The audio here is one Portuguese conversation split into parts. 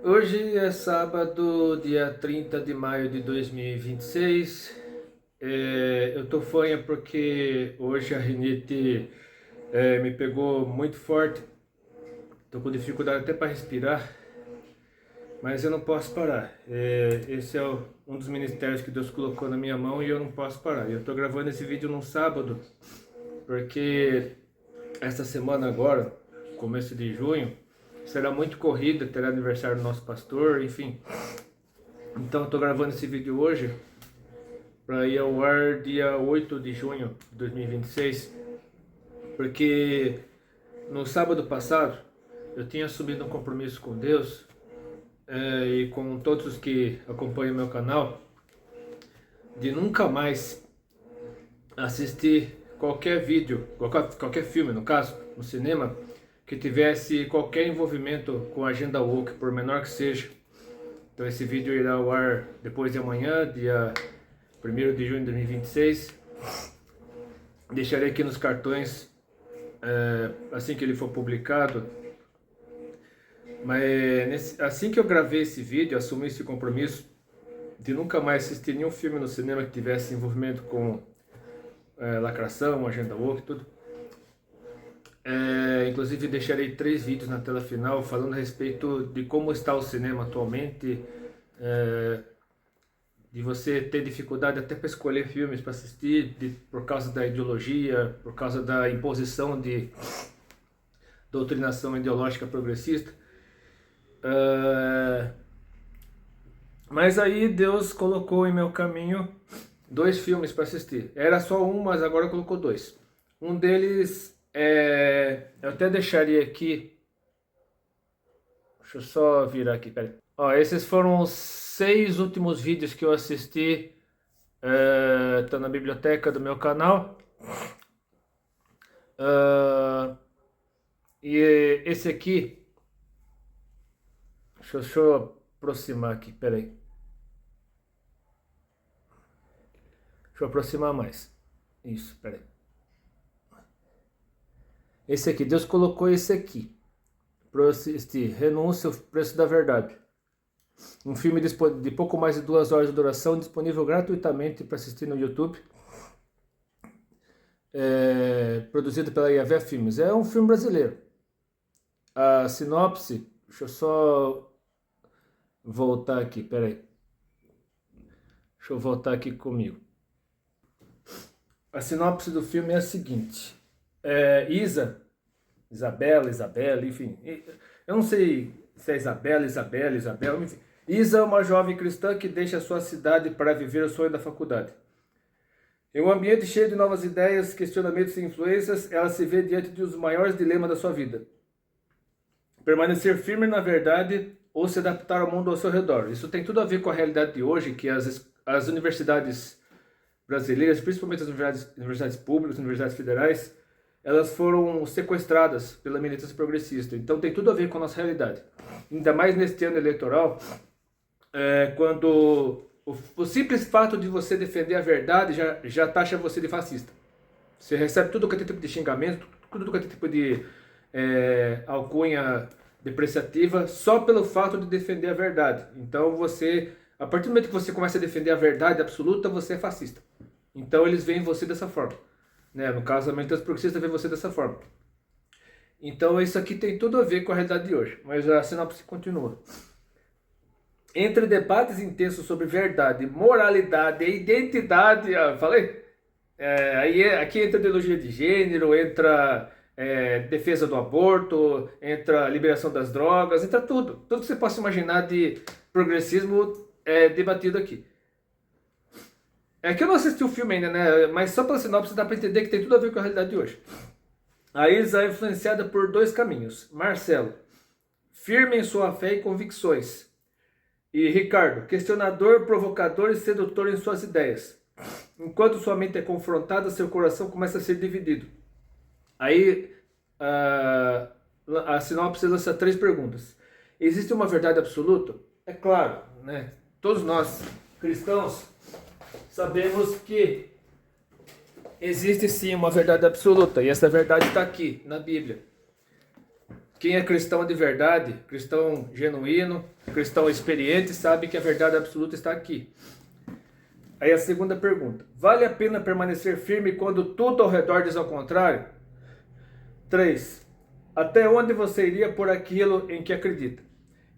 Hoje é sábado, dia 30 de maio de 2026. Eu tô fanha porque hoje a rinite me pegou muito forte. Tô com dificuldade até para respirar, mas eu não posso parar. Esse é um dos ministérios que Deus colocou na minha mão e eu não posso parar. Eu tô gravando esse vídeo num sábado porque esta semana agora, começo de junho, será muito corrida, terá aniversário do nosso pastor, enfim. Então eu tô gravando esse vídeo hoje para ir ao ar dia 8 de junho de 2026, porque no sábado passado eu tinha assumido um compromisso com Deus e com todos os que acompanham meu canal de nunca mais assistir qualquer vídeo, qualquer filme, no caso, no cinema, que tivesse qualquer envolvimento com a agenda woke, por menor que seja. Então esse vídeo irá ao ar depois de amanhã, dia 1º de junho de 2026. Deixarei aqui nos cartões assim que ele for publicado. Mas assim que eu gravei esse vídeo, assumi esse compromisso de nunca mais assistir nenhum filme no cinema que tivesse envolvimento com lacração, agenda woke, tudo. Inclusive deixarei 3 vídeos na tela final falando a respeito de como está o cinema atualmente, de você ter dificuldade até para escolher filmes para assistir por causa da ideologia, por causa da imposição de doutrinação ideológica progressista. Mas aí Deus colocou em meu caminho 2 filmes para assistir. Era só um, mas agora colocou 2. Um deles eu até deixaria aqui. Deixa eu só virar aqui, peraí. Ó, esses foram os 6 últimos vídeos que eu assisti. Tá na biblioteca do meu canal. E esse aqui, deixa eu aproximar aqui, peraí. Deixa eu aproximar mais. Isso, peraí. Esse aqui, Deus colocou esse aqui para eu assistir. Renúncia, o Preço da Verdade. Um filme de pouco mais de 2 horas de duração, disponível gratuitamente para assistir no YouTube. Produzido pela Yahvé Filmes. É um filme brasileiro. A sinopse, deixa eu só voltar aqui, peraí. Deixa eu voltar aqui comigo. A sinopse do filme é a seguinte. Isabela, enfim. Eu não sei se é Isabela, enfim. Isa é uma jovem cristã que deixa sua cidade para viver o sonho da faculdade. Em um ambiente cheio de novas ideias, questionamentos e influências, ela se vê diante de um dos maiores dilemas da sua vida. Permanecer firme na verdade ou se adaptar ao mundo ao seu redor. Isso tem tudo a ver com a realidade de hoje, que as universidades brasileiras, principalmente as universidades públicas, universidades federais, elas foram sequestradas pela militância progressista. Então tem tudo a ver com a nossa realidade. Ainda mais neste ano eleitoral, quando o simples fato de você defender a verdade já taxa você de fascista. Você recebe tudo que é tipo de xingamento, tudo que é tipo de alcunha depreciativa, só pelo fato de defender a verdade. Então a partir do momento que você começa a defender a verdade absoluta, você é fascista. Então eles veem você dessa forma. No caso, a militância progressista vê você dessa forma. Então isso aqui tem tudo a ver com a realidade de hoje. Mas a sinopse continua. Entre debates intensos sobre verdade, moralidade e identidade, falei? Aqui entra ideologia de gênero, entra defesa do aborto, entra liberação das drogas, entra tudo. Tudo que você possa imaginar de progressismo é debatido aqui. É que eu não assisti o filme ainda, né? Mas só pela sinopse dá pra entender que tem tudo a ver com a realidade de hoje. A Isa é influenciada por 2 caminhos. Marcelo, firme em sua fé e convicções. E Ricardo, questionador, provocador e sedutor em suas ideias. Enquanto sua mente é confrontada, seu coração começa a ser dividido. Aí a sinopse lança 3 perguntas. Existe uma verdade absoluta? É claro, né? Todos nós, cristãos, sabemos que existe sim uma verdade absoluta, e essa verdade está aqui na Bíblia, Quem é cristão de verdade, cristão genuíno, cristão experiente, sabe que a verdade absoluta está aqui. Aí a segunda pergunta: vale a pena permanecer firme quando tudo ao redor diz ao contrário? 3. Até onde você iria por aquilo em que acredita?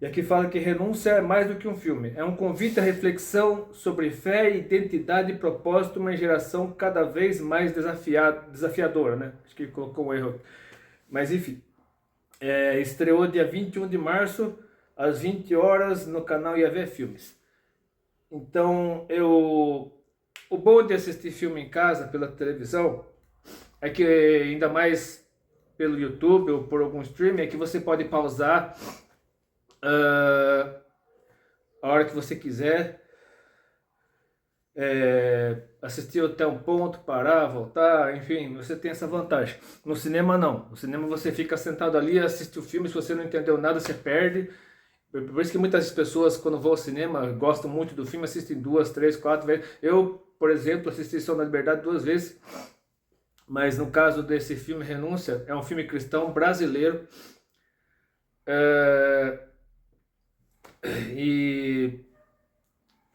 E aqui fala que renúncia é mais do que um filme. É um convite à reflexão sobre fé, identidade e propósito, uma geração cada vez mais desafiadora, né? Acho que ele colocou um erro. Mas enfim. Estreou dia 21 de março, às 20 horas, no canal Iavé Filmes. Então, o bom de assistir filme em casa, pela televisão, é que, ainda mais pelo YouTube ou por algum streaming, é que você pode pausar a hora que você quiser, assistir até um ponto, parar, voltar, enfim, você tem essa vantagem. No cinema não, no cinema você fica sentado ali, assiste o filme, se você não entendeu nada, você perde. Por isso que muitas pessoas, quando vão ao cinema, gostam muito do filme, assistem 2, 3, 4 vezes. Eu, por exemplo, assisti Som da Liberdade 2 vezes, mas no caso desse filme Renúncia, é um filme cristão brasileiro, e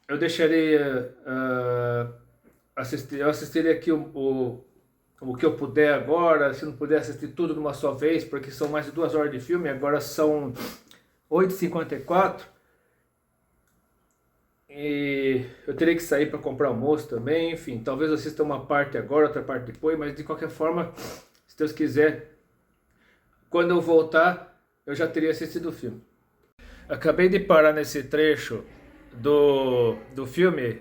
eu deixaria eu assistiria aqui o que eu puder agora, se não puder assistir tudo de uma só vez, porque são mais de 2 horas de filme, agora são 8h54, e eu teria que sair para comprar almoço também, enfim, talvez eu assista uma parte agora, outra parte depois, mas de qualquer forma, se Deus quiser, quando eu voltar, eu já teria assistido o filme. Acabei de parar nesse trecho do filme,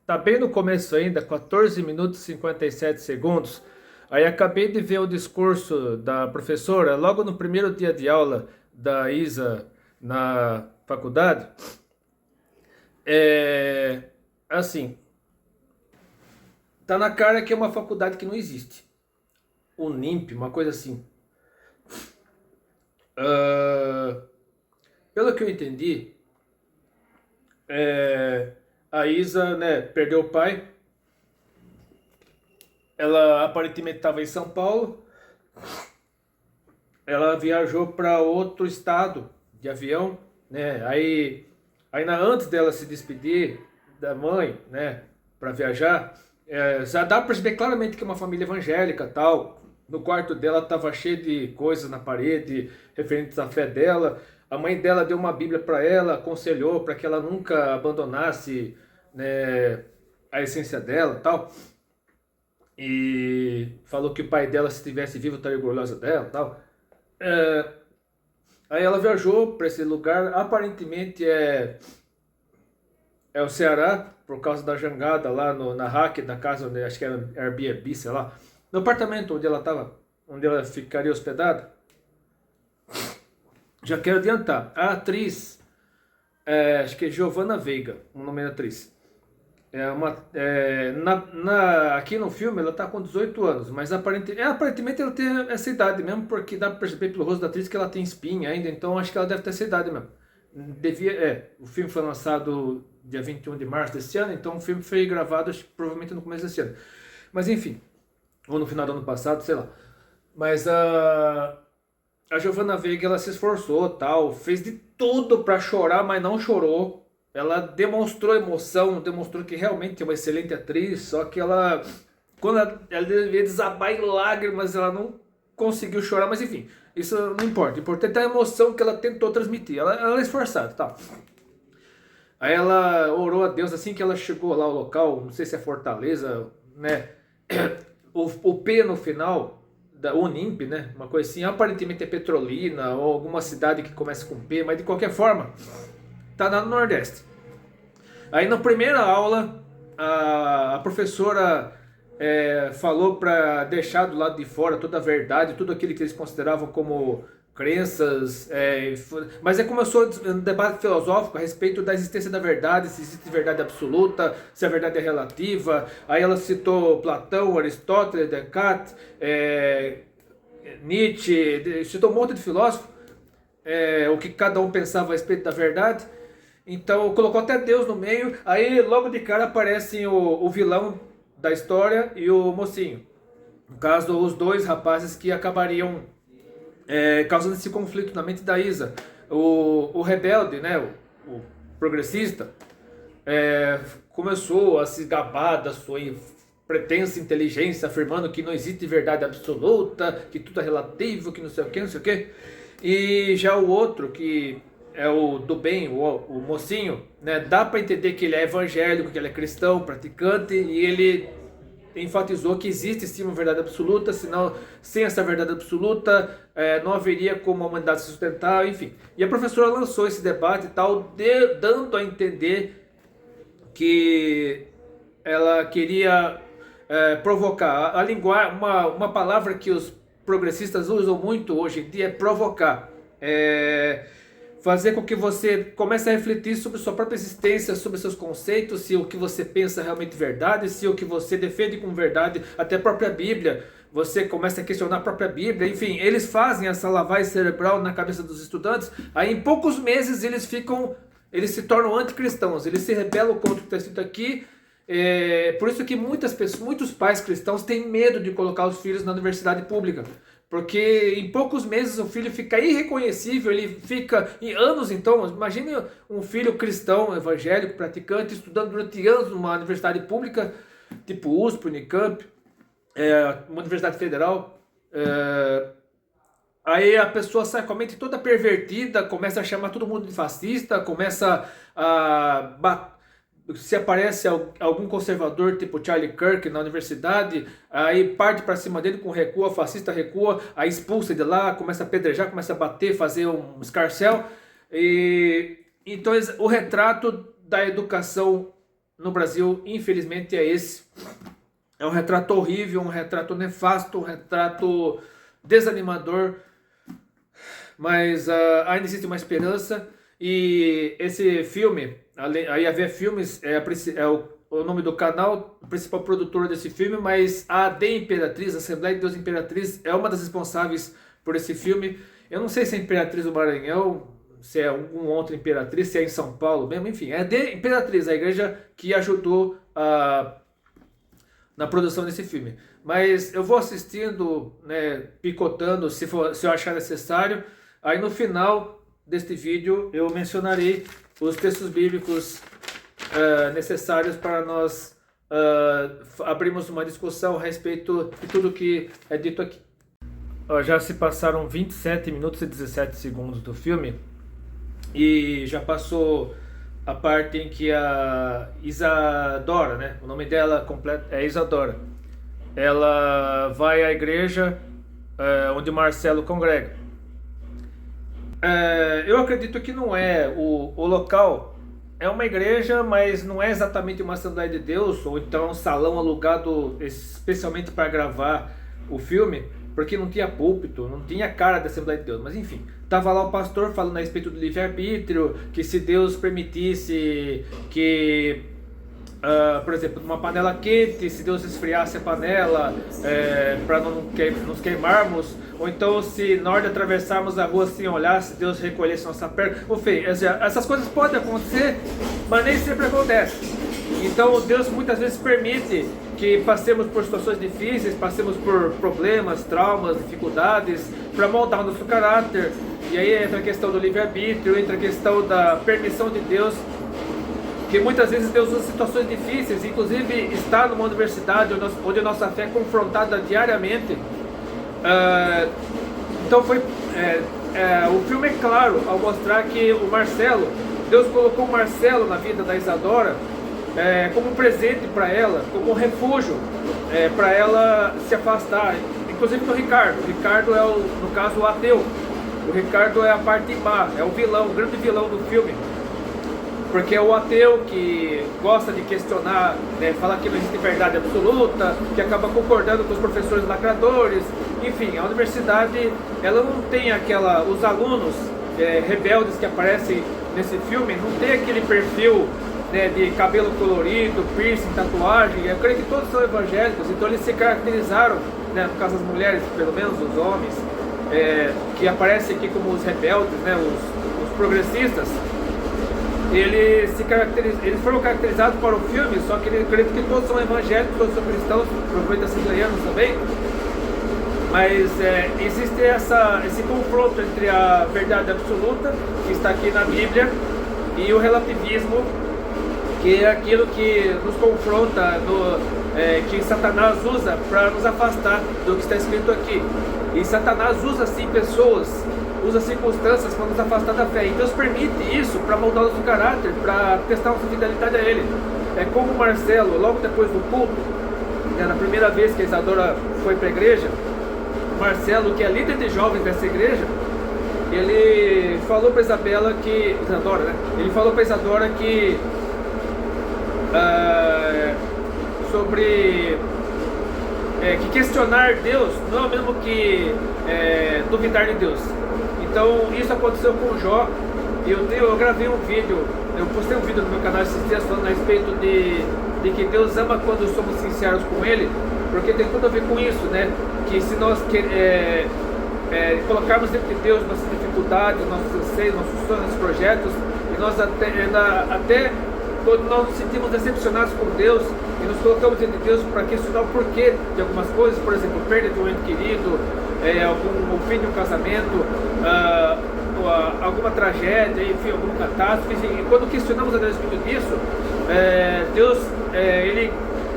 tá bem no começo ainda, 14 minutos e 57 segundos, aí acabei de ver o discurso da professora, logo no primeiro dia de aula da Isa na faculdade. Assim, tá na cara que é uma faculdade que não existe, Uninp, uma coisa assim. Pelo que eu entendi, a Isa, né, perdeu o pai. Ela aparentemente estava em São Paulo. Ela viajou para outro estado de avião, né? Aí antes dela se despedir da mãe, né, para viajar, já dá para perceber claramente que é uma família evangélica, tal. No quarto dela estava cheio de coisas na parede referentes à fé dela. A mãe dela deu uma Bíblia para ela, aconselhou para que ela nunca abandonasse, né, a essência dela, tal. E falou que o pai dela, se estivesse vivo, estaria orgulhosa dela, tal. Aí ela viajou para esse lugar, aparentemente é o Ceará, por causa da jangada lá na Hack, na casa onde acho que era Airbnb, sei lá, no apartamento onde ela estava, onde ela ficaria hospedada. Já quero adiantar, a atriz, acho que é Giovanna Veiga, o nome da atriz. Aqui no filme ela está com 18 anos, mas aparentemente ela tem essa idade mesmo, porque dá para perceber pelo rosto da atriz que ela tem espinha ainda, então acho que ela deve ter essa idade mesmo. O filme foi lançado dia 21 de março desse ano, então o filme foi gravado provavelmente no começo desse ano. Mas enfim, ou no final do ano passado, sei lá. Mas a Giovanna Veiga, ela se esforçou, tal, fez de tudo para chorar, mas não chorou. Ela demonstrou emoção, demonstrou que realmente é uma excelente atriz, só que quando ela devia desabar em lágrimas, ela não conseguiu chorar, mas enfim, isso não importa. O importante é a emoção que ela tentou transmitir. Ela é esforçada, tá? Aí ela orou a Deus assim que ela chegou lá ao local, não sei se é Fortaleza, né? O P no final, da Uninp, né? Uma coisa assim, aparentemente é Petrolina ou alguma cidade que começa com P, mas de qualquer forma, tá no Nordeste. Aí na primeira aula, a professora falou para deixar do lado de fora toda a verdade, tudo aquilo que eles consideravam como crenças, mas começou um debate filosófico a respeito da existência da verdade, se existe verdade absoluta, se a verdade é relativa. Aí ela citou Platão, Aristóteles, Descartes, Nietzsche, citou um monte de filósofos, o que cada um pensava a respeito da verdade. Então colocou até Deus no meio. Aí logo de cara aparecem o vilão da história e o mocinho. No caso, os dois rapazes que acabariam causando esse conflito na mente da Isa. O rebelde, né, o progressista, começou a se gabar da sua pretensa inteligência, afirmando que não existe verdade absoluta, que tudo é relativo, que não sei o que, não sei o que. E já o outro, que é o do bem, o mocinho, né, dá para entender que ele é evangélico, que ele é cristão, praticante, e ele enfatizou que existe sim uma verdade absoluta, senão sem essa verdade absoluta não haveria como a humanidade se sustentar, enfim. E a professora lançou esse debate e tal, dando a entender que ela queria provocar. A linguagem, uma palavra que os progressistas usam muito hoje em dia é provocar. Fazer com que você comece a refletir sobre sua própria existência, sobre seus conceitos, se o que você pensa é realmente verdade, se o que você defende como verdade, até a própria Bíblia, você começa a questionar a própria Bíblia, enfim, eles fazem essa lavagem cerebral na cabeça dos estudantes, aí em poucos meses eles se tornam anticristãos, eles se rebelam contra o que está escrito aqui. Por isso que muitos pais cristãos têm medo de colocar os filhos na universidade pública, porque em poucos meses o filho fica irreconhecível, ele fica em anos. Então, imagine um filho cristão, evangélico, praticante, estudando durante anos numa universidade pública, tipo USP, Unicamp, uma universidade federal. Aí a pessoa sai com a mente toda pervertida, começa a chamar todo mundo de fascista, começa a se aparece algum conservador tipo Charlie Kirk na universidade, aí parte para cima dele com recua, fascista recua, aí expulsa de lá, começa a apedrejar, começa a bater, fazer um escarcéu. Então o retrato da educação no Brasil, infelizmente, é esse. É um retrato horrível, um retrato nefasto, um retrato desanimador, mas ainda existe uma esperança. E esse filme, aí a Ver Filmes o nome do canal, o principal produtor desse filme, mas a AD Imperatriz, Assembleia de Deus Imperatriz, é uma das responsáveis por esse filme. Eu não sei se é Imperatriz do Maranhão, se é alguma outra imperatriz, se é em São Paulo mesmo, enfim, é de Imperatriz, a igreja que ajudou na produção desse filme. Mas eu vou assistindo, né, picotando, se eu achar necessário. Aí no final deste vídeo eu mencionarei os textos bíblicos necessários para nós abrirmos uma discussão a respeito de tudo que é dito aqui. Já se passaram 27 minutos e 17 segundos do filme e já passou a parte em que a Isadora, né, o nome dela completo é Isadora, ela vai à igreja onde Marcelo congrega. Eu acredito que não é o local, é uma igreja, mas não é exatamente uma Assembleia de Deus, ou então um salão alugado especialmente para gravar o filme, porque não tinha púlpito, não tinha cara da Assembleia de Deus, mas enfim, tava lá o pastor falando a respeito do livre-arbítrio, que se Deus permitisse que, por exemplo, numa panela quente, se Deus esfriasse a panela para não nos queimarmos, ou então se na hora de atravessarmos a rua sem olhar, se Deus recolhesse nossa perna, enfim, essas coisas podem acontecer, mas nem sempre acontece. Então Deus muitas vezes permite que passemos por situações difíceis, passemos por problemas, traumas, dificuldades, para moldar o nosso caráter. E aí entra a questão do livre-arbítrio, entra a questão da permissão de Deus, que muitas vezes Deus usa situações difíceis, inclusive está numa universidade onde a nossa fé é confrontada diariamente. Então o filme é claro ao mostrar que o Marcelo, Deus colocou o Marcelo na vida da Isadora como um presente para ela, como um refúgio para ela se afastar, inclusive do Ricardo. O Ricardo é, no caso, o ateu. O Ricardo é a parte má, é o vilão, o grande vilão do filme. Porque é o ateu que gosta de questionar, né, fala que não existe verdade absoluta, que acaba concordando com os professores lacradores. Enfim, a universidade, ela não tem os alunos rebeldes que aparecem nesse filme, não tem aquele perfil, né, de cabelo colorido, piercing, tatuagem. Eu creio que todos são evangélicos, então eles se caracterizaram, né, no caso das mulheres, pelo menos os homens, que aparecem aqui como os rebeldes, né, os progressistas. Eles foram caracterizados para o filme, só que eu acredito que todos são evangélicos, todos são cristãos, provavelmente assembleianos também. Mas existe esse confronto entre a verdade absoluta, que está aqui na Bíblia, e o relativismo, que é aquilo que nos confronta, que Satanás usa para nos afastar do que está escrito aqui. E Satanás usa sim pessoas, usa circunstâncias para nos afastar da fé. E Deus permite isso para moldar nosso caráter, para testar nossa fidelidade a Ele. É como o Marcelo, logo depois do culto, na primeira vez que a Isadora foi para a igreja, o Marcelo, que é líder de jovens dessa igreja, ele falou para Isadora, né? Ele falou para Isadora que sobre que questionar Deus não é o mesmo que duvidar de Deus. Então isso aconteceu com o Jó. Eu gravei um vídeo, eu postei um vídeo no meu canal esses dias falando a respeito de que Deus ama quando somos sinceros com Ele, porque tem tudo a ver com isso, né? Que se nós colocarmos dentro de Deus nossas dificuldades, nossos anseios, nossos sonhos, nossos projetos, e nós até quando nós nos sentimos decepcionados com Deus e nos colocamos diante de Deus para questionar o porquê de algumas coisas, por exemplo, perda de um ente querido, o fim de um casamento, alguma tragédia, enfim, alguma catástrofe, e quando questionamos a Deus a respeito disso, Deus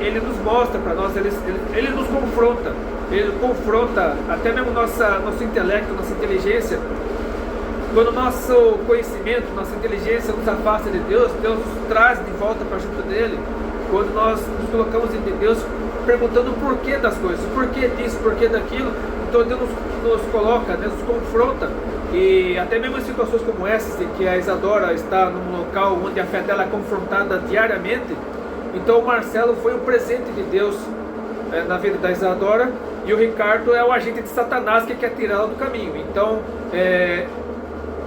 ele nos mostra para nós, ele nos confronta, ele confronta até mesmo nosso intelecto, nossa inteligência. Quando nosso conhecimento, nossa inteligência nos afasta de Deus, Deus nos traz de volta para junto dele. Quando nós nos colocamos diante de Deus, perguntando o porquê das coisas, o porquê disso, o porquê daquilo, então Deus nos coloca, Deus nos confronta. E até mesmo em situações como essas, em que a Isadora está num local onde a fé dela é confrontada diariamente, então o Marcelo foi um presente de Deus na vida da Isadora, e o Ricardo é o agente de Satanás que quer tirá-la do caminho. Então,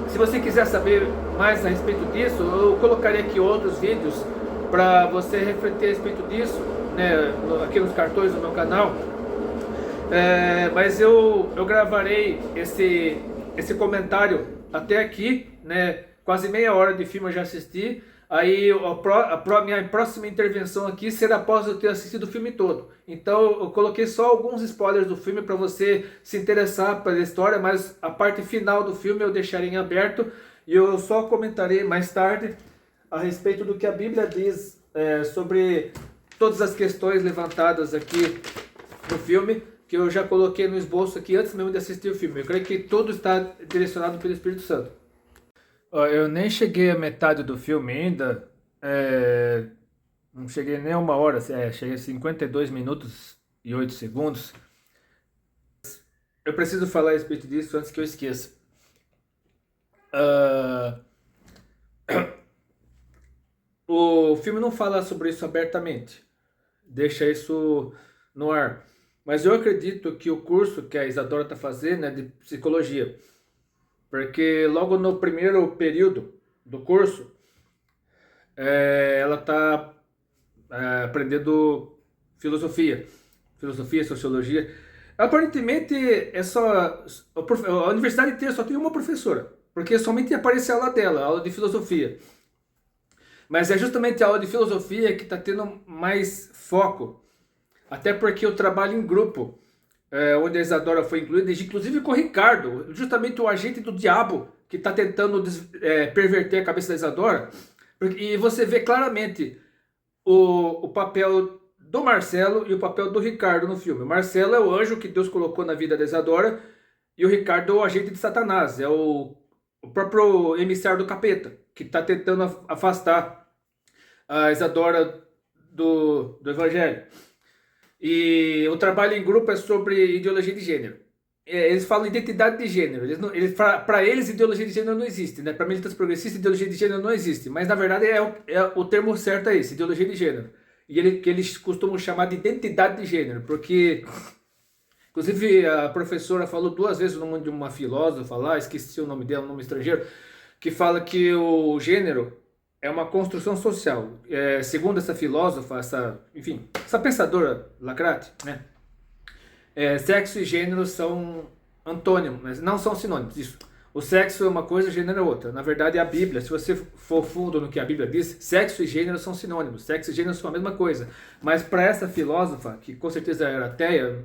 se você quiser saber mais a respeito disso, eu colocarei aqui outros vídeos para você refletir a respeito disso, né, aqui nos cartões do meu canal. Mas eu gravarei esse comentário até aqui, né, quase meia hora de filme eu já assisti. Aí minha próxima intervenção aqui será após eu ter assistido o filme todo. Então eu coloquei só alguns spoilers do filme para você se interessar pela história, mas a parte final do filme eu deixarei em aberto e eu só comentarei mais tarde a respeito do que a Bíblia diz sobre todas as questões levantadas aqui no filme, que eu já coloquei no esboço aqui antes mesmo de assistir o filme. Eu creio que tudo está direcionado pelo Espírito Santo. Eu nem cheguei à metade do filme ainda, não cheguei nem a uma hora, cheguei a 52 minutos e 8 segundos. Eu preciso falar a respeito disso antes que eu esqueça. O filme não fala sobre isso abertamente, deixa isso no ar. Mas eu acredito que o curso que a Isadora está fazendo é de psicologia. Porque logo no primeiro período do curso, ela está aprendendo filosofia, sociologia. Aparentemente, a universidade inteira só tem uma professora, porque somente aparece a aula dela, a aula de filosofia. Mas é justamente a aula de filosofia que está tendo mais foco, até porque o trabalho em grupo, onde a Isadora foi incluída, inclusive com o Ricardo, justamente o agente do diabo que está tentando perverter a cabeça da Isadora. E você vê claramente o papel do Marcelo e o papel do Ricardo no filme. O Marcelo é o anjo que Deus colocou na vida da Isadora e o Ricardo é o agente de Satanás, é o próprio emissário do capeta, que está tentando afastar a Isadora do Evangelho. E o trabalho em grupo é sobre ideologia de gênero. Eles falam identidade de gênero. Para eles, ideologia de gênero não existe, né? Para militantes progressistas, ideologia de gênero não existe. Mas na verdade o termo certo é esse, ideologia de gênero. E que eles costumam chamar de identidade de gênero, porque inclusive a professora falou 2 vezes o nome de uma filósofa lá, esqueci o nome dela, um nome estrangeiro, que fala que o gênero é uma construção social. Segundo essa filósofa, essa pensadora lacrate, né? Sexo e gênero são antônimos, mas não são sinônimos. Isso. O sexo é uma coisa, o gênero é outra. Na verdade, a Bíblia, se você for fundo no que a Bíblia diz, sexo e gênero são sinônimos. Sexo e gênero são a mesma coisa. Mas para essa filósofa, que com certeza era ateia,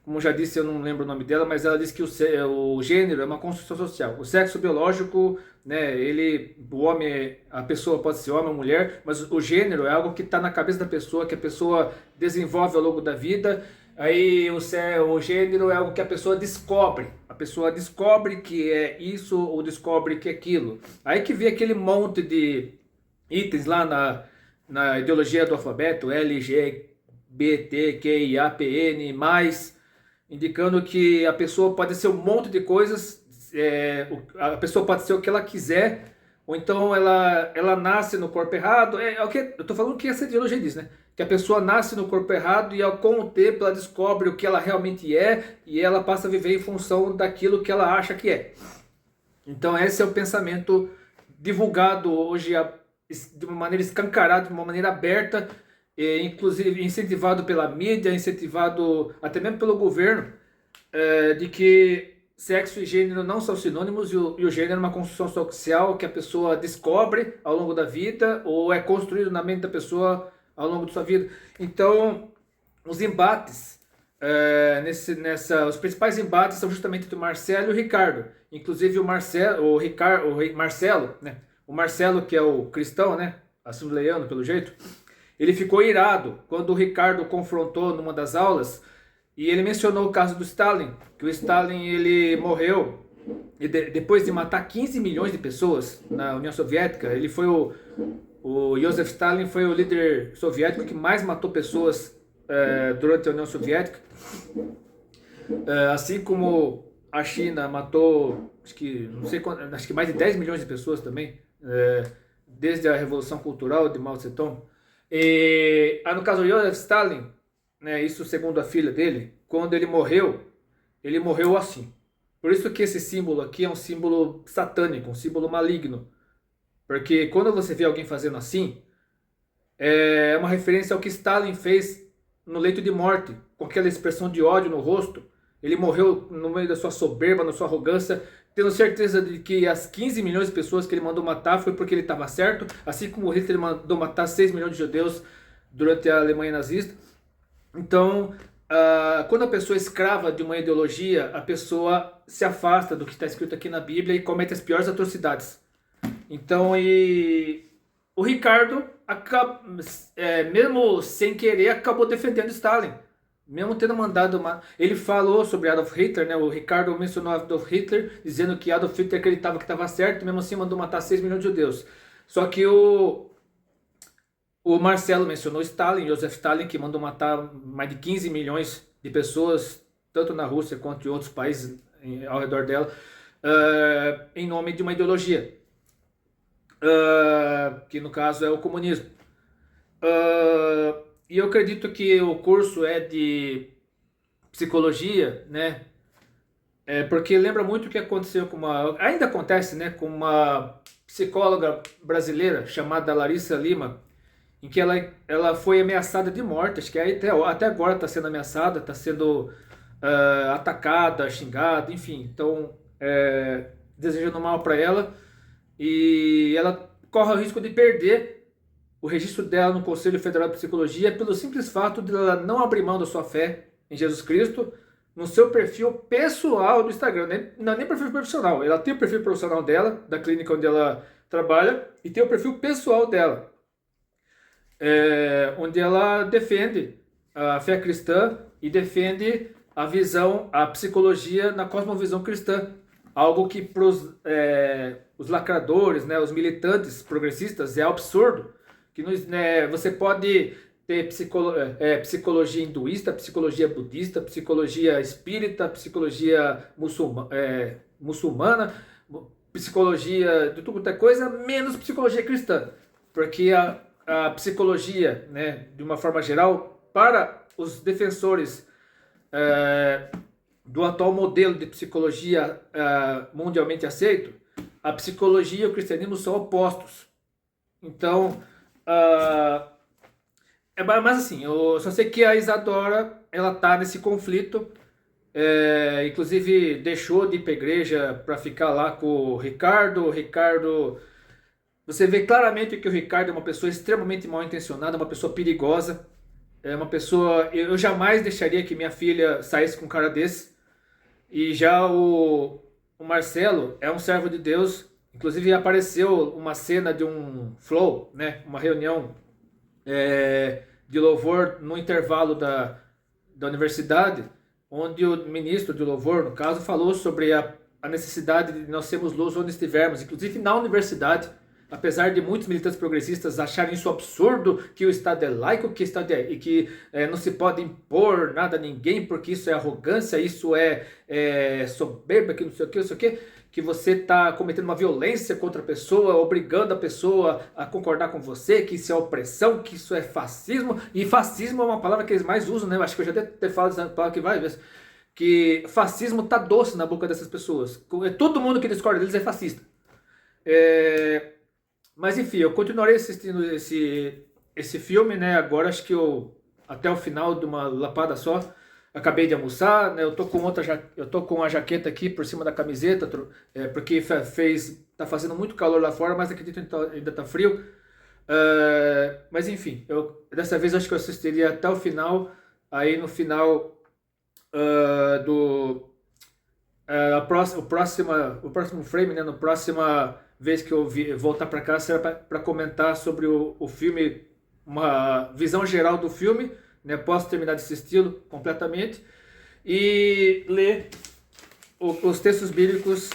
como já disse, eu não lembro o nome dela, mas ela disse que o gênero é uma construção social. O sexo biológico, né, o homem, a pessoa pode ser homem ou mulher, mas o gênero é algo que está na cabeça da pessoa, que a pessoa desenvolve ao longo da vida. Aí o gênero é algo que a pessoa descobre. A pessoa descobre que é isso ou descobre que é aquilo. Aí que vem aquele monte de itens lá na ideologia do alfabeto, LGBTQIAPN+, indicando que a pessoa pode ser um monte de coisas, a pessoa pode ser o que ela quiser, ou então ela nasce no corpo errado. É o que eu estou falando, que essa ideologia diz, né? Que a pessoa nasce no corpo errado e com o tempo ela descobre o que ela realmente é e ela passa a viver em função daquilo que ela acha que é. Então esse é o pensamento divulgado hoje de uma maneira escancarada, de uma maneira aberta, inclusive incentivado pela mídia, incentivado até mesmo pelo governo, de que sexo e gênero não são sinônimos, e o gênero é uma construção social que a pessoa descobre ao longo da vida ou é construído na mente da pessoa ao longo de sua vida. Então, os embates, os principais embates são justamente entre o Marcelo e o Ricardo. Inclusive o Marcelo, né? O Marcelo, que é o cristão, né? Assembleiano, pelo jeito, ele ficou irado quando o Ricardo confrontou numa das aulas e ele mencionou o caso do Stalin, que o Stalin ele morreu e depois de matar 15 milhões de pessoas na União Soviética. Ele foi o Joseph Stalin foi o líder soviético que mais matou pessoas durante a União Soviética. Assim como a China matou, acho que mais de 10 milhões de pessoas também, desde a Revolução Cultural de Mao Tse-tung. No caso do Joseph Stalin, né, isso segundo a filha dele, quando ele morreu assim. Por isso que esse símbolo aqui é um símbolo satânico, um símbolo maligno. Porque quando você vê alguém fazendo assim, é uma referência ao que Stalin fez no leito de morte, com aquela expressão de ódio no rosto. Ele morreu no meio da sua soberba, na sua arrogância, tendo certeza de que as 15 milhões de pessoas que ele mandou matar foi porque ele estava certo, assim como Hitler mandou matar 6 milhões de judeus durante a Alemanha nazista. Então, quando a pessoa é escrava de uma ideologia, a pessoa se afasta do que está escrito aqui na Bíblia e comete as piores atrocidades. Então, o Ricardo, mesmo sem querer, acabou defendendo Stalin. Mesmo tendo mandado Ele falou sobre Adolf Hitler, né? O Ricardo mencionou Adolf Hitler, dizendo que Adolf Hitler acreditava que estava certo, mesmo assim mandou matar 6 milhões de judeus. Só que o Marcelo mencionou Stalin, Joseph Stalin, que mandou matar mais de 15 milhões de pessoas, tanto na Rússia quanto em outros países ao redor dela, em nome de uma ideologia, que no caso é o comunismo. E eu acredito que o curso é de psicologia, né? Porque lembra muito o que aconteceu ainda acontece, né? Com uma psicóloga brasileira chamada Larissa Lima, em que ela foi ameaçada de morte. Acho que até agora está sendo ameaçada, está sendo atacada, xingada, enfim. Então, desejando mal para ela, e ela corre o risco de perder o registro dela no Conselho Federal de Psicologia pelo simples fato de ela não abrir mão da sua fé em Jesus Cristo no seu perfil pessoal do Instagram. Não é nem perfil profissional, ela tem o perfil profissional dela, da clínica onde ela trabalha, e tem o perfil pessoal dela, onde ela defende a fé cristã e defende a psicologia na cosmovisão cristã. Algo que para os lacradores, né, os militantes progressistas, é absurdo. Que você pode ter psicologia hinduísta, psicologia budista, psicologia espírita, psicologia muçulmana, psicologia de tudo quanto é coisa, menos psicologia cristã. Porque a psicologia, né, de uma forma geral, para os defensores do atual modelo de psicologia mundialmente aceito, a psicologia e o cristianismo são opostos. Então, mas assim, eu só sei que a Isadora, ela tá nesse conflito, inclusive deixou de ir para a igreja para ficar lá com o Ricardo. Você vê claramente que o Ricardo é uma pessoa extremamente mal intencionada, uma pessoa perigosa, É uma pessoa. Eu jamais deixaria que minha filha saísse com um cara desse. E já o Marcelo é um servo de Deus. Inclusive apareceu uma cena de um flow, né? Uma reunião de louvor no intervalo da universidade, onde o ministro de louvor, no caso, falou sobre a necessidade de nós sermos luz onde estivermos, inclusive na universidade. Apesar de muitos militantes progressistas acharem isso absurdo, que o Estado é laico, que o Estado e que não se pode impor nada a ninguém, porque isso é arrogância, isso é soberba, que não sei o que, não sei o que você está cometendo uma violência contra a pessoa, obrigando a pessoa a concordar com você, que isso é opressão, que isso é fascismo, e fascismo é uma palavra que eles mais usam, né? Eu acho que eu já devo ter falado essa palavra aqui várias vezes, que fascismo tá doce na boca dessas pessoas. Todo mundo que discorda deles é fascista. Mas enfim, eu continuarei assistindo esse filme, né? Agora acho que até o final de uma lapada só. Acabei de almoçar, né? Eu tô com a jaqueta aqui por cima da camiseta, porque tá fazendo muito calor lá fora, mas acredito que ainda tá frio. Mas enfim, dessa vez acho que eu assistiria até o final. Aí no final do o próximo frame, né? No próxima vez que eu voltar para cá será para comentar sobre o filme, uma visão geral do filme, né? Posso terminar de assisti-lo completamente e ler os textos bíblicos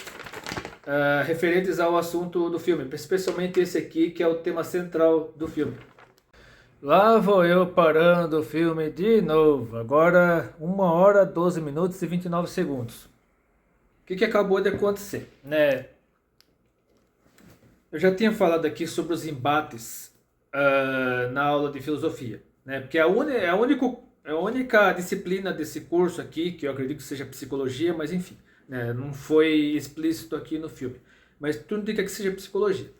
referentes ao assunto do filme, especialmente esse aqui que é o tema central do filme. Lá vou eu parando o filme de novo, agora 1h, 12 minutos e 29 segundos. O que acabou de acontecer, né? Eu já tinha falado aqui sobre os embates na aula de filosofia, né? Porque a única disciplina desse curso aqui, que eu acredito que seja psicologia, mas enfim, né? Não foi explícito aqui no filme, mas tudo indica que seja psicologia.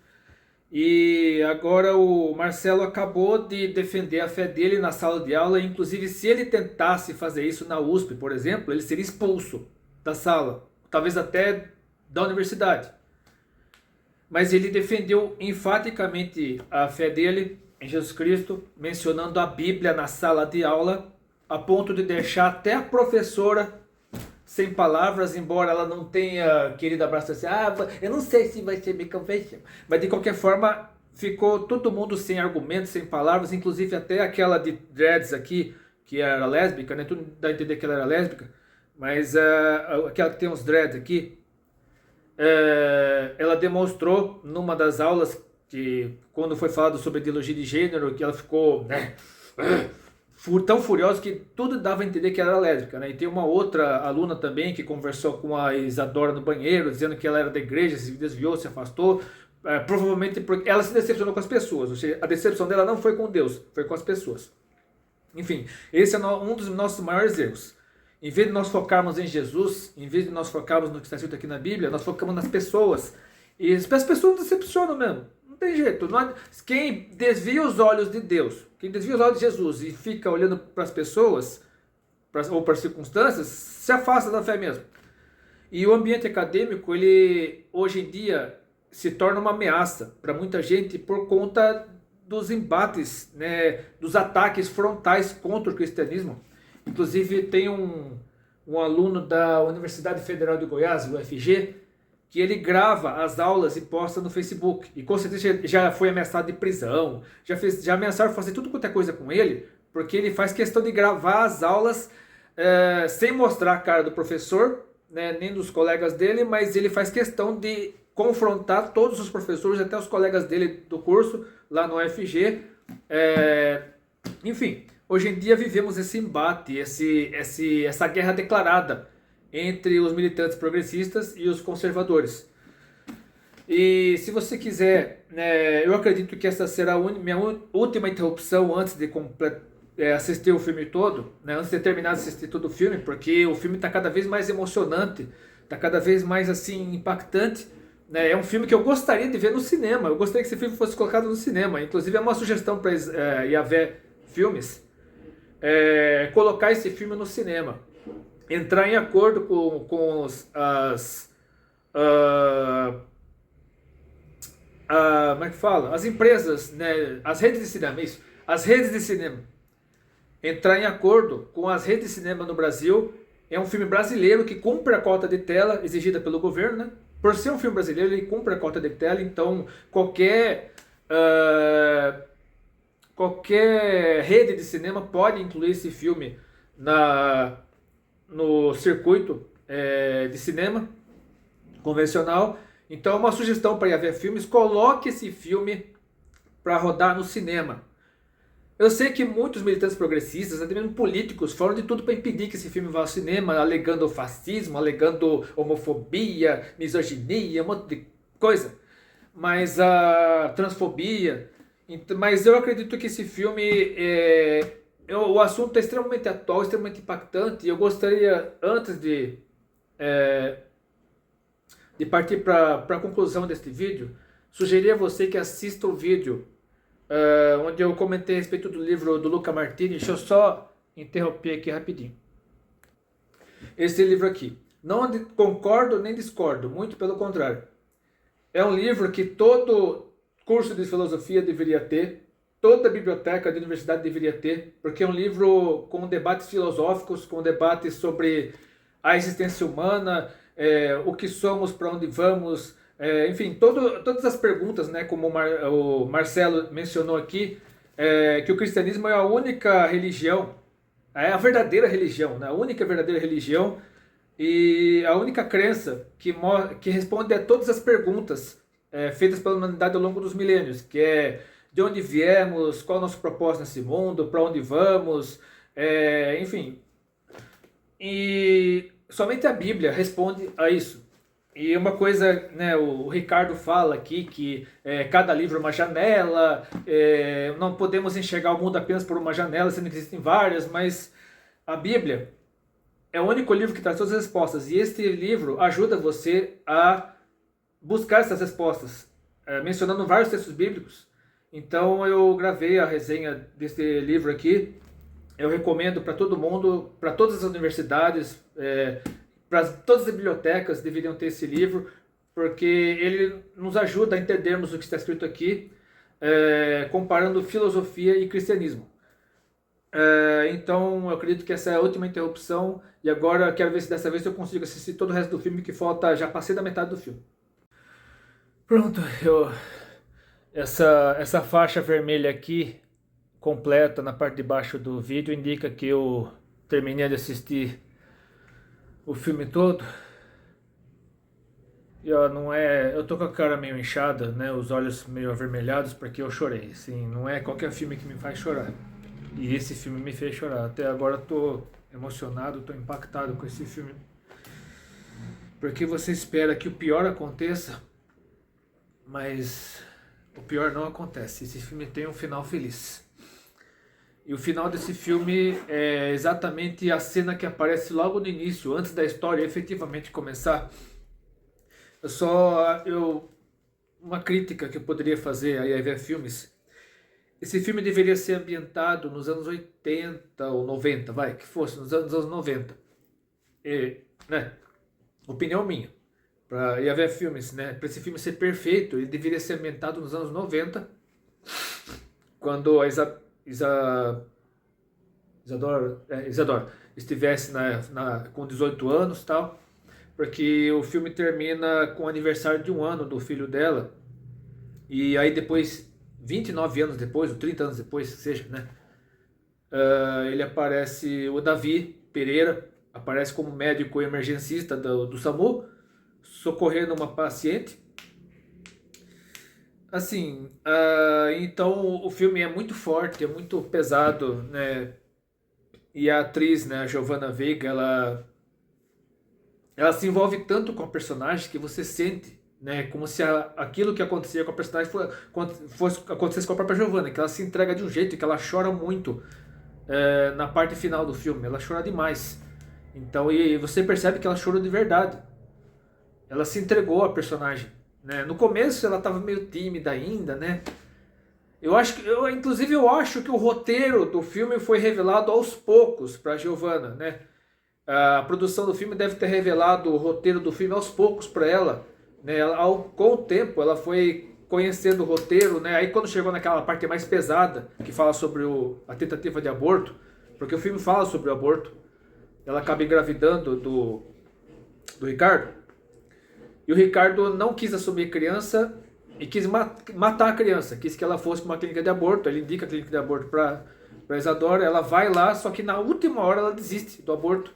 E agora o Marcelo acabou de defender a fé dele na sala de aula, inclusive se ele tentasse fazer isso na USP, por exemplo, ele seria expulso da sala, talvez até da universidade. Mas ele defendeu enfaticamente a fé dele em Jesus Cristo, mencionando a Bíblia na sala de aula, a ponto de deixar até a professora sem palavras, embora ela não tenha querido abraçar assim, eu não sei se vai ser bem convencido. Mas de qualquer forma, ficou todo mundo sem argumentos, sem palavras, inclusive até aquela de dreads aqui, que era lésbica, né? Tudo dá a entender que ela era lésbica, mas aquela que tem uns dreads aqui, ela demonstrou numa das aulas que, quando foi falado sobre ideologia de gênero, que ela ficou, né, tão furiosa que tudo dava a entender que ela era lésbica, né? E tem uma outra aluna também que conversou com a Isadora no banheiro, dizendo que ela era da igreja, se desviou, se afastou, provavelmente porque ela se decepcionou com as pessoas, ou seja, a decepção dela não foi com Deus, foi com as pessoas. Enfim, esse é um dos nossos maiores erros. Em vez de nós focarmos em Jesus, em vez de nós focarmos no que está escrito aqui na Bíblia, nós focamos nas pessoas. E as pessoas decepcionam mesmo. Não tem jeito. Quem desvia os olhos de Deus, quem desvia os olhos de Jesus e fica olhando para as pessoas ou para as circunstâncias, se afasta da fé mesmo. E o ambiente acadêmico, ele hoje em dia se torna uma ameaça para muita gente por conta dos embates, né, dos ataques frontais contra o cristianismo. Inclusive tem um aluno da Universidade Federal de Goiás, o UFG, que ele grava as aulas e posta no Facebook. E com certeza já foi ameaçado de prisão, já ameaçaram fazer tudo quanto é coisa com ele, porque ele faz questão de gravar as aulas sem mostrar a cara do professor, né, nem dos colegas dele, mas ele faz questão de confrontar todos os professores, até os colegas dele do curso, lá no UFG. Enfim, hoje em dia vivemos esse embate, essa guerra declarada entre os militantes progressistas e os conservadores. E se você quiser, né, eu acredito que essa será a minha última interrupção antes de assistir o filme todo, né, antes de terminar de assistir todo o filme, porque o filme está cada vez mais emocionante, está cada vez mais assim impactante. Né, é um filme que eu gostaria de ver no cinema, eu gostaria que esse filme fosse colocado no cinema, inclusive é uma sugestão para Yahvé Filmes, colocar esse filme no cinema, entrar em acordo com como é que fala? As empresas, né, as redes de cinema, isso, as redes de cinema, entrar em acordo com as redes de cinema no Brasil. É um filme brasileiro que cumpre a cota de tela exigida pelo governo, né? Por ser um filme brasileiro, ele cumpre a cota de tela, então qualquer rede de cinema pode incluir esse filme no circuito de cinema convencional. Então, uma sugestão para ir ver filmes: coloque esse filme para rodar no cinema. Eu sei que muitos militantes progressistas, até mesmo políticos, falam de tudo para impedir que esse filme vá ao cinema, alegando fascismo, alegando homofobia, misoginia, um monte de coisa. Mas a transfobia. Mas eu acredito que esse filme, o assunto é extremamente atual, extremamente impactante. E eu gostaria, antes de partir para a conclusão deste vídeo, sugerir a você que assista o vídeo onde eu comentei a respeito do livro do Luca Martini. Deixa eu só interromper aqui rapidinho. Esse livro aqui. Não concordo nem discordo, muito pelo contrário. É um livro que todo curso de filosofia deveria ter, toda biblioteca de universidade deveria ter, porque é um livro com debates filosóficos, com debates sobre a existência humana, o que somos, para onde vamos, enfim, todas as perguntas, né, como o Marcelo mencionou aqui, que o cristianismo é a única religião, é a verdadeira religião, né, a única verdadeira religião e a única crença que responde a todas as perguntas feitas pela humanidade ao longo dos milênios, que é de onde viemos, qual é o nosso propósito nesse mundo, para onde vamos, enfim. E somente a Bíblia responde a isso. E uma coisa, né, o Ricardo fala aqui que cada livro é uma janela, não podemos enxergar o mundo apenas por uma janela, sendo que existem várias, mas a Bíblia é o único livro que traz todas as respostas. E este livro ajuda você a buscar essas respostas, mencionando vários textos bíblicos. Então eu gravei a resenha desse livro aqui. Eu recomendo para todo mundo, para todas as universidades, para todas as bibliotecas deveriam ter esse livro, porque ele nos ajuda a entendermos o que está escrito aqui, comparando filosofia e cristianismo. Então eu acredito que essa é a última interrupção, e agora quero ver se dessa vez eu consigo assistir todo o resto do filme, que falta, já passei da metade do filme. Pronto, essa faixa vermelha aqui, completa na parte de baixo do vídeo, indica que eu terminei de assistir o filme todo. E ó, eu tô com a cara meio inchada, né, os olhos meio avermelhados, porque eu chorei. Sim, não é qualquer filme que me faz chorar. E esse filme me fez chorar. Até agora eu tô emocionado, tô impactado com esse filme. Porque você espera que o pior aconteça, mas o pior não acontece. Esse filme tem um final feliz. E o final desse filme é exatamente a cena que aparece logo no início, antes da história efetivamente começar. Uma crítica que eu poderia fazer aí a ver filmes. Esse filme deveria ser ambientado nos anos 80 ou 90, que fosse nos anos 90. Né? Opinião minha. Para ir ver filmes, né? Para esse filme ser perfeito, ele deveria ser ambientado nos anos 90, quando a Isadora estivesse com 18 anos, tal, porque o filme termina com o aniversário de 1 ano do filho dela, e aí depois, 29 anos depois, ou 30 anos depois, que seja, né? Ele aparece, o Davi Pereira, aparece como médico emergencista do SAMU, socorrendo uma paciente. Assim, então o filme é muito forte, é muito pesado, né? E a atriz, né, a Giovanna Veiga, ela se envolve tanto com a personagem que você sente, né, como se aquilo que acontecia com a personagem acontecesse com a própria Giovanna, que ela se entrega de um jeito que ela chora muito na parte final do filme, ela chora demais. Então, e você percebe que ela chorou de verdade. Ela se entregou à personagem, né? No começo ela estava meio tímida ainda, né? Inclusive eu acho que o roteiro do filme foi revelado aos poucos para Giovanna, né? A produção do filme deve ter revelado o roteiro do filme aos poucos para ela, né? Com o tempo ela foi conhecendo o roteiro, né? Aí quando chegou naquela parte mais pesada, que fala sobre a tentativa de aborto, porque o filme fala sobre o aborto. Ela acaba engravidando do Ricardo, e o Ricardo não quis assumir a criança e quis matar a criança, quis que ela fosse para uma clínica de aborto. Ele indica a clínica de aborto para Isadora, ela vai lá, só que na última hora ela desiste do aborto.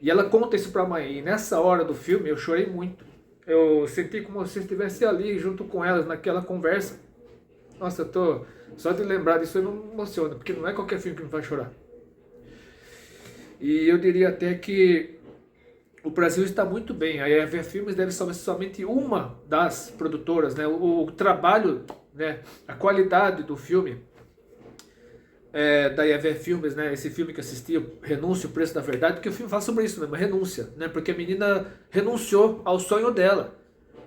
E ela conta isso para a mãe, e nessa hora do filme eu chorei muito. Eu senti como se eu estivesse ali junto com elas naquela conversa. Nossa, eu tô só de lembrar disso eu me emociono, porque não é qualquer filme que me faz chorar. E eu diria até que o Brasil está muito bem. A EVE Filmes deve ser somente uma das produtoras, né? O trabalho, né? A qualidade do filme da EVE Filmes, né? Esse filme que eu assisti, Renúncia, o Preço da Verdade, porque o filme fala sobre isso mesmo, renúncia, né? Porque a menina renunciou ao sonho dela.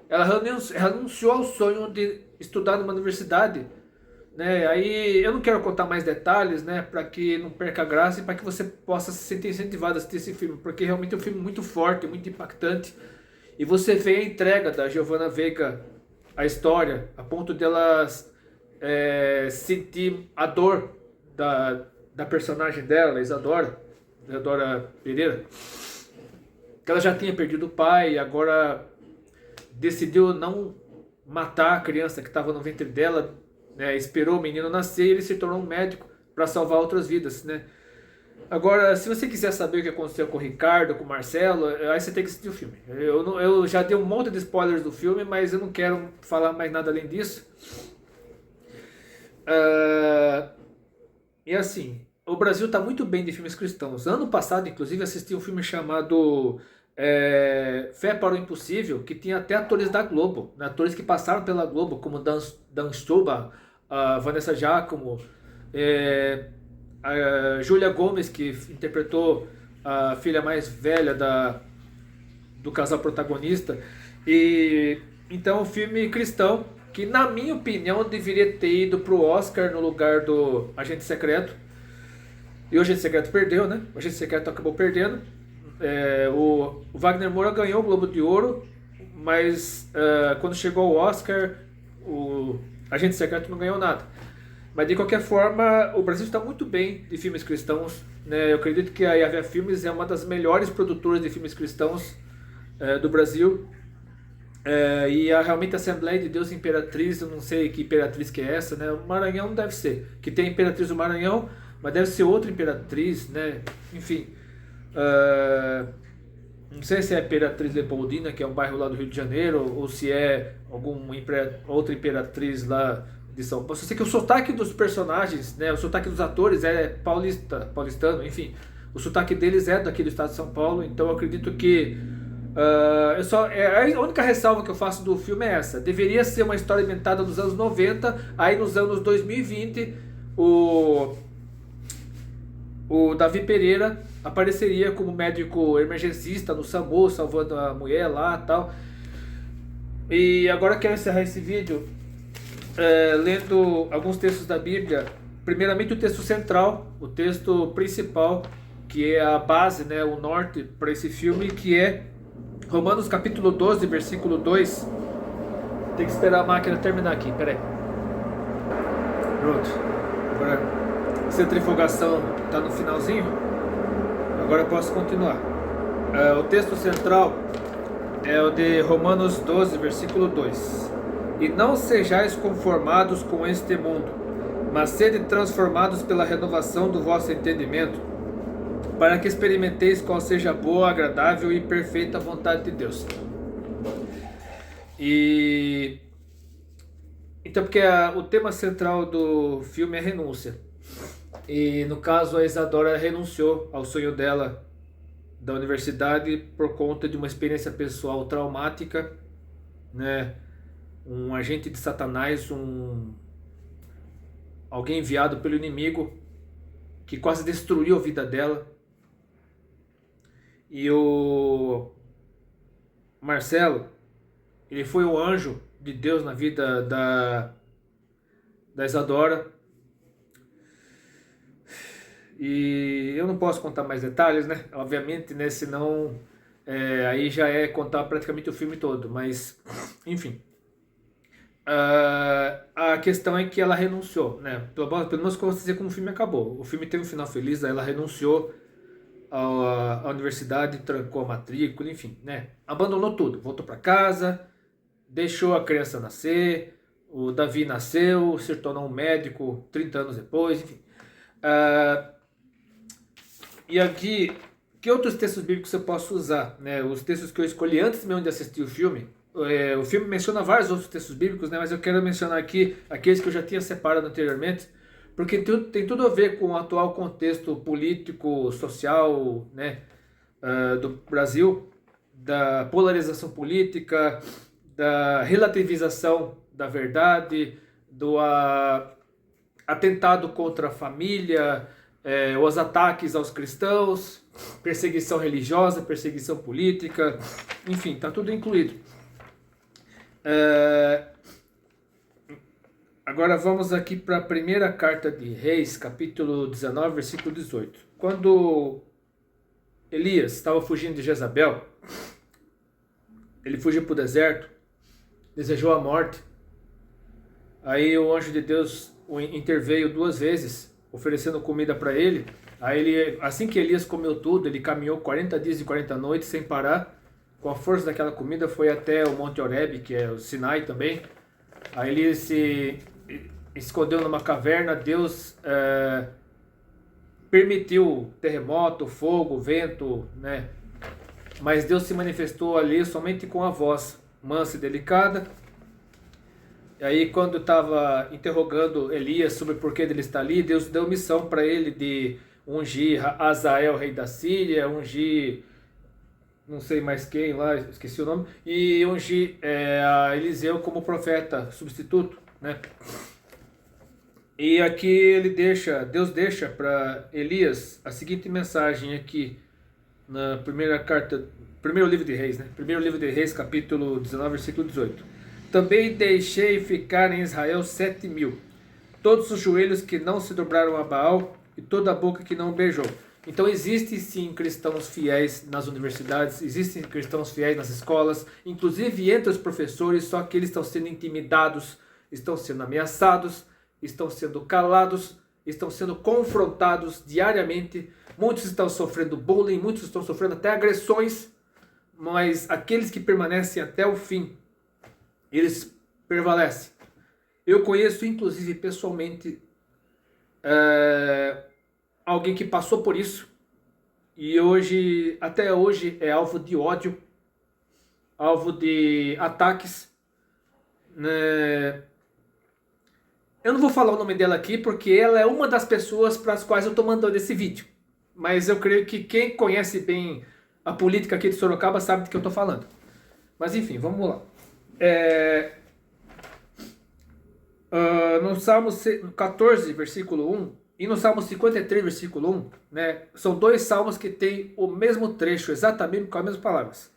Ela renunciou ao sonho de estudar numa universidade, né? Aí eu não quero contar mais detalhes, né, para que não perca a graça e para que você possa se sentir incentivado a assistir esse filme, porque realmente é um filme muito forte, muito impactante. E você vê a entrega da Giovanna Veiga à história, a ponto de elas sentir a dor da personagem dela, Isadora Pereira, que ela já tinha perdido o pai e agora decidiu não matar a criança que estava no ventre dela, né? Esperou o menino nascer e ele se tornou um médico para salvar outras vidas, né? Agora, se você quiser saber o que aconteceu com o Ricardo, com o Marcelo, aí você tem que assistir o filme. Eu já dei um monte de spoilers do filme, mas eu não quero falar mais nada além disso. E assim, o Brasil está muito bem de filmes cristãos. Ano passado, inclusive, assisti um filme chamado Fé para o Impossível, que tinha até atores da Globo, né? Atores que passaram pela Globo, como Dan Stuba, a Vanessa Giacomo, a Júlia Gomes, que interpretou a filha mais velha do casal protagonista. E então, um filme cristão que, na minha opinião, deveria ter ido pro Oscar no lugar do Agente Secreto. E o Agente Secreto perdeu, né? O Agente Secreto acabou perdendo. O Wagner Moura ganhou o Globo de Ouro, mas quando chegou o Oscar, o Agente Secreto não ganhou nada. Mas de qualquer forma, o Brasil está muito bem de filmes cristãos, né? Eu acredito que a EVE Filmes é uma das melhores produtoras de filmes cristãos do Brasil. E realmente a Assembleia de Deus Imperatriz, eu não sei que imperatriz que é essa, né? O Maranhão não deve ser, que tem a Imperatriz do Maranhão, mas deve ser outra imperatriz, né? Enfim, não sei se é a Imperatriz Leopoldina, que é um bairro lá do Rio de Janeiro, ou se é alguma outra imperatriz lá de São Paulo. Só sei que o sotaque dos personagens, né? O sotaque dos atores é paulistano, enfim. O sotaque deles é daqui do estado de São Paulo, então eu acredito que a única ressalva que eu faço do filme é essa. Deveria ser uma história inventada nos anos 90, aí nos anos 2020 o Davi Pereira apareceria como médico emergencista no SAMU, salvando a mulher lá e tal. E agora eu quero encerrar esse vídeo lendo alguns textos da Bíblia. Primeiramente o texto central, o texto principal, que é a base, né, o norte para esse filme, que é Romanos capítulo 12, versículo 2. Tem que esperar a máquina terminar aqui, peraí. Pronto. Agora a centrifugação está no finalzinho. Agora eu posso continuar. O texto central é o de Romanos 12, versículo 2. E não sejais conformados com este mundo, mas sede transformados pela renovação do vosso entendimento, para que experimenteis qual seja a boa, agradável e perfeita vontade de Deus. Então, porque o tema central do filme é renúncia. E no caso, a Isadora renunciou ao sonho dela da universidade por conta de uma experiência pessoal traumática, né? Um agente de Satanás, alguém enviado pelo inimigo que quase destruiu a vida dela. E o Marcelo, ele foi o anjo de Deus na vida da Isadora. E eu não posso contar mais detalhes, né? Obviamente, né? Senão aí já é contar praticamente o filme todo. Mas, enfim. A a questão é que ela renunciou, né? Pelo menos como dizer como o filme acabou. O filme teve um final feliz, aí ela renunciou à universidade, trancou a matrícula, enfim, né? Abandonou tudo, voltou para casa, deixou a criança nascer, o Davi nasceu, se tornou um médico 30 anos depois, enfim. E aqui, que outros textos bíblicos eu posso usar? Né? Os textos que eu escolhi antes mesmo de assistir o filme. O filme menciona vários outros textos bíblicos, né? Mas eu quero mencionar aqui aqueles que eu já tinha separado anteriormente, porque tem tudo a ver com o atual contexto político, social, né? Do Brasil, da polarização política, da relativização da verdade, do atentado contra a família, os ataques aos cristãos, perseguição religiosa, perseguição política, enfim, está tudo incluído. Agora vamos aqui para a primeira carta de Reis, capítulo 19, versículo 18. Quando Elias estava fugindo de Jezabel, ele fugiu para o deserto, desejou a morte. Aí o anjo de Deus interveio 2 vezes, oferecendo comida para ele. Aí assim que Elias comeu tudo, ele caminhou 40 dias e 40 noites sem parar. Com a força daquela comida foi até o Monte Horebe, que é o Sinai também. Aí ele se escondeu numa caverna. Deus permitiu terremoto, fogo, vento, né? Mas Deus se manifestou ali somente com a voz mansa e delicada. E aí quando estava interrogando Elias sobre o porquê dele estar ali, Deus deu missão para ele de ungir Azael, rei da Síria, ungir não sei mais quem lá, esqueci o nome, e ungir a Eliseu como profeta substituto, né? E aqui Deus deixa para Elias a seguinte mensagem aqui, na primeiro livro de Reis, né? Primeiro livro de Reis, capítulo 19, versículo 18. Também deixei ficar em Israel 7.000, todos os joelhos que não se dobraram a Baal e toda a boca que não beijou. Então existem sim cristãos fiéis nas universidades, existem cristãos fiéis nas escolas, inclusive entre os professores, só que eles estão sendo intimidados, estão sendo ameaçados, estão sendo calados, estão sendo confrontados diariamente. Muitos estão sofrendo bullying, muitos estão sofrendo até agressões, mas aqueles que permanecem até o fim, eles prevalecem. Eu conheço inclusive pessoalmente alguém que passou por isso e até hoje é alvo de ódio, alvo de ataques, né? Eu não vou falar o nome dela aqui porque ela é uma das pessoas para as quais eu estou mandando esse vídeo, mas eu creio que quem conhece bem a política aqui de Sorocaba sabe do que eu estou falando. Mas enfim, vamos lá. No Salmo 14, versículo 1, e no Salmo 53, versículo 1, né, são 2 salmos que têm o mesmo trecho, exatamente com as mesmas palavras.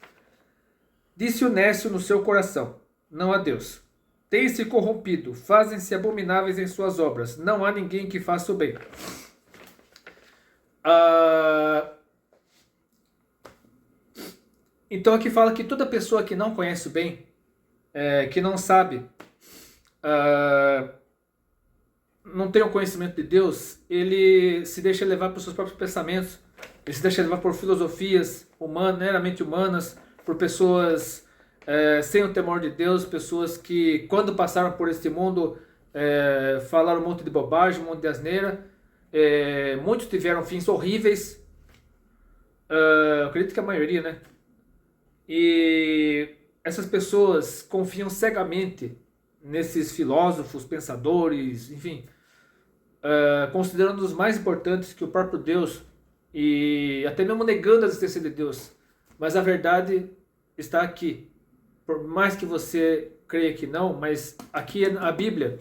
Disse o nécio no seu coração, não há Deus. Tem-se corrompido, fazem-se abomináveis em suas obras, não há ninguém que faça o bem. Então aqui fala que toda pessoa que não conhece o bem, que não sabe, não tem o conhecimento de Deus, ele se deixa levar por seus próprios pensamentos, ele se deixa levar por filosofias humanas, meramente humanas, por pessoas sem o temor de Deus, pessoas que quando passaram por este mundo falaram um monte de bobagem, um monte de asneira, muitos tiveram fins horríveis, eu acredito que a maioria, né? E essas pessoas confiam cegamente nesses filósofos, pensadores, enfim, considerando os mais importantes que o próprio Deus, e até mesmo negando a existência de Deus. Mas a verdade está aqui. Por mais que você creia que não, mas aqui a Bíblia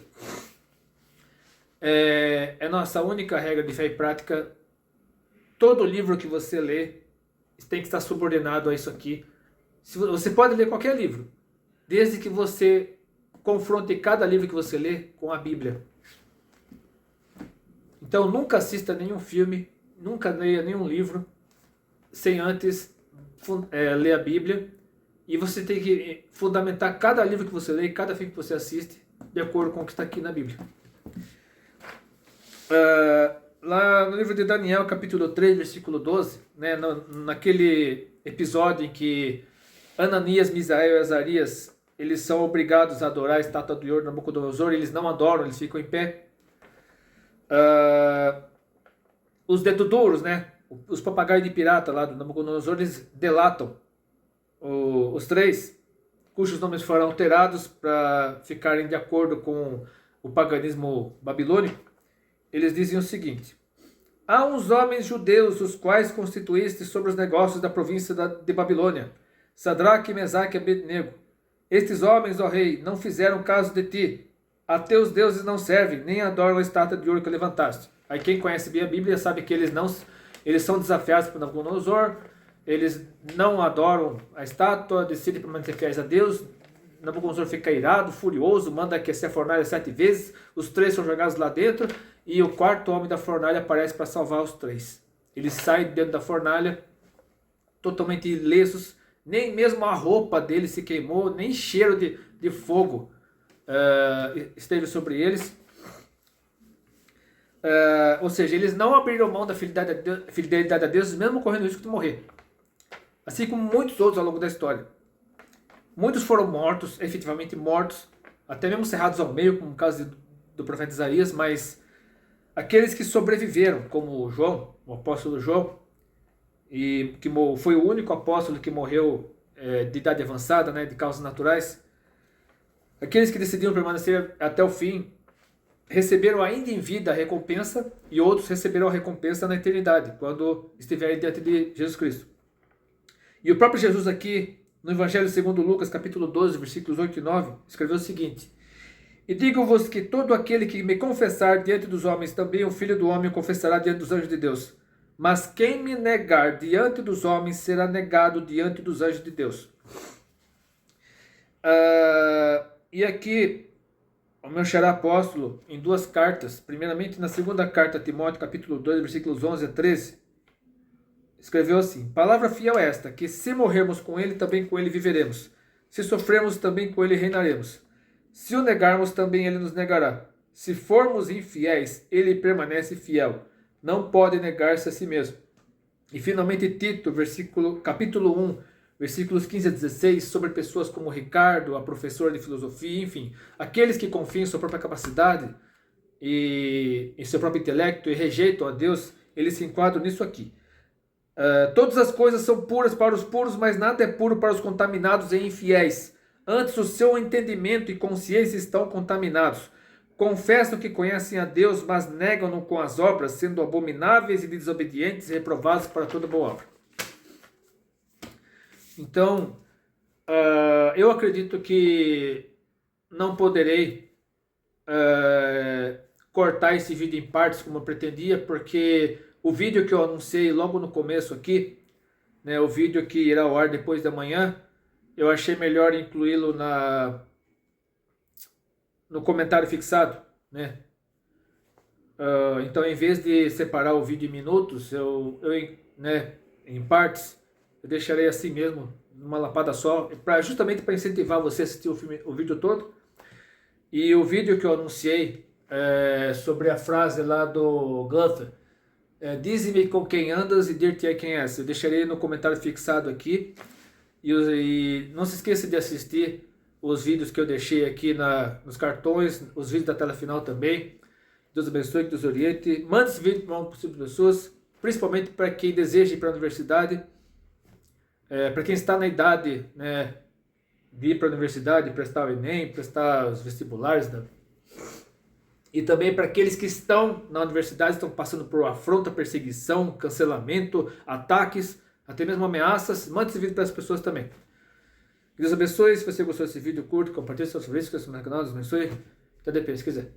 é nossa única regra de fé e prática. Todo livro que você lê tem que estar subordinado a isso aqui. Você pode ler qualquer livro, desde que você confronte cada livro que você lê com a Bíblia. Então nunca assista nenhum filme, nunca leia nenhum livro sem antes ler a Bíblia E você tem que fundamentar cada livro que você lê, cada filme que você assiste, de acordo com o que está aqui na Bíblia. Lá no livro de Daniel, capítulo 3, versículo 12, né, naquele episódio em que Ananias, Misael e Azarias, eles são obrigados a adorar a estátua do Senhor Nabucodonosor, eles não adoram, eles ficam em pé. Os dedos duros, né, os papagaios de pirata lá do Nabucodonosor, eles delatam os três, cujos nomes foram alterados para ficarem de acordo com o paganismo babilônico. Eles dizem o seguinte: há uns homens judeus, os quais constituíste sobre os negócios da província de Babilônia, Sadraque, Mesaque e Abednego. Estes homens, ó rei, não fizeram caso de ti. A teus deuses não servem, nem adoram a estátua de ouro que levantaste. Aí quem conhece bem a Bíblia sabe que eles são desafiados por Nabucodonosor, eles não adoram a estátua, decidem permanecer fiéis a Deus. Nabucodonosor fica irado, furioso, manda aquecer a fornalha 7 vezes, os 3 são jogados lá dentro, e o quarto homem da fornalha aparece para salvar os 3. Eles saem dentro da fornalha totalmente ilesos, nem mesmo a roupa deles se queimou, nem cheiro de fogo esteve sobre eles. Ou seja, eles não abriram mão da fidelidade a Deus, mesmo correndo o risco de morrer. Assim como muitos outros ao longo da história. Muitos foram mortos, efetivamente mortos, até mesmo cerrados ao meio, como o caso do profeta Isaías, mas aqueles que sobreviveram, como João, o apóstolo João, e que foi o único apóstolo que morreu de idade avançada, né, de causas naturais, aqueles que decidiram permanecer até o fim, receberam ainda em vida a recompensa, e outros receberão a recompensa na eternidade, quando estiverem diante de Jesus Cristo. E o próprio Jesus aqui, no Evangelho segundo Lucas, capítulo 12, versículos 8 e 9, escreveu o seguinte: e digo-vos que todo aquele que me confessar diante dos homens, também o Filho do Homem o confessará diante dos anjos de Deus. Mas quem me negar diante dos homens, será negado diante dos anjos de Deus. E aqui, o meu xará apóstolo, em 2 cartas, primeiramente na segunda carta a Timóteo, capítulo 2, versículos 11 a 13, escreveu assim: palavra fiel é esta, que se morrermos com ele, também com ele viveremos. Se sofrermos, também com ele reinaremos. Se o negarmos, também ele nos negará. Se formos infiéis, ele permanece fiel. Não pode negar-se a si mesmo. E finalmente Tito, capítulo 1, versículos 15 a 16, sobre pessoas como Ricardo, a professora de filosofia, enfim, aqueles que confiam em sua própria capacidade e em seu próprio intelecto e rejeitam a Deus, eles se enquadram nisso aqui. Todas as coisas são puras para os puros, mas nada é puro para os contaminados e infiéis. Antes o seu entendimento e consciência estão contaminados. Confessam que conhecem a Deus, mas negam-no com as obras, sendo abomináveis e desobedientes e reprovados para toda boa obra. Então, eu acredito que não poderei cortar esse vídeo em partes como eu pretendia, porque o vídeo que eu anunciei logo no começo aqui, né, o vídeo que irá ao ar depois da manhã, eu achei melhor incluí-lo no comentário fixado, né? Então, em vez de separar o vídeo em minutos, né, em partes, eu deixarei assim mesmo, numa lapada só, justamente para incentivar você a assistir o vídeo todo. E o vídeo que eu anunciei sobre a frase lá do Goethe, dize-me com quem andas e dir-te-ei quem és. Eu deixarei no comentário fixado aqui. E não se esqueça de assistir os vídeos que eu deixei aqui nos cartões, os vídeos da tela final também. Deus abençoe, Deus oriente. Mande esse vídeo para uma possível pessoas, principalmente para quem deseja ir para a universidade, para quem está na idade, né, de ir para a universidade, prestar o Enem, prestar os vestibulares, né? E também para aqueles que estão na universidade, estão passando por afronta, perseguição, cancelamento, ataques, até mesmo ameaças. Mande esse vídeo para as pessoas também. Deus abençoe. Se você gostou desse vídeo, curte, compartilhe seus favoritos, inscreva-se no canal. Deus abençoe. Até depois, se quiser.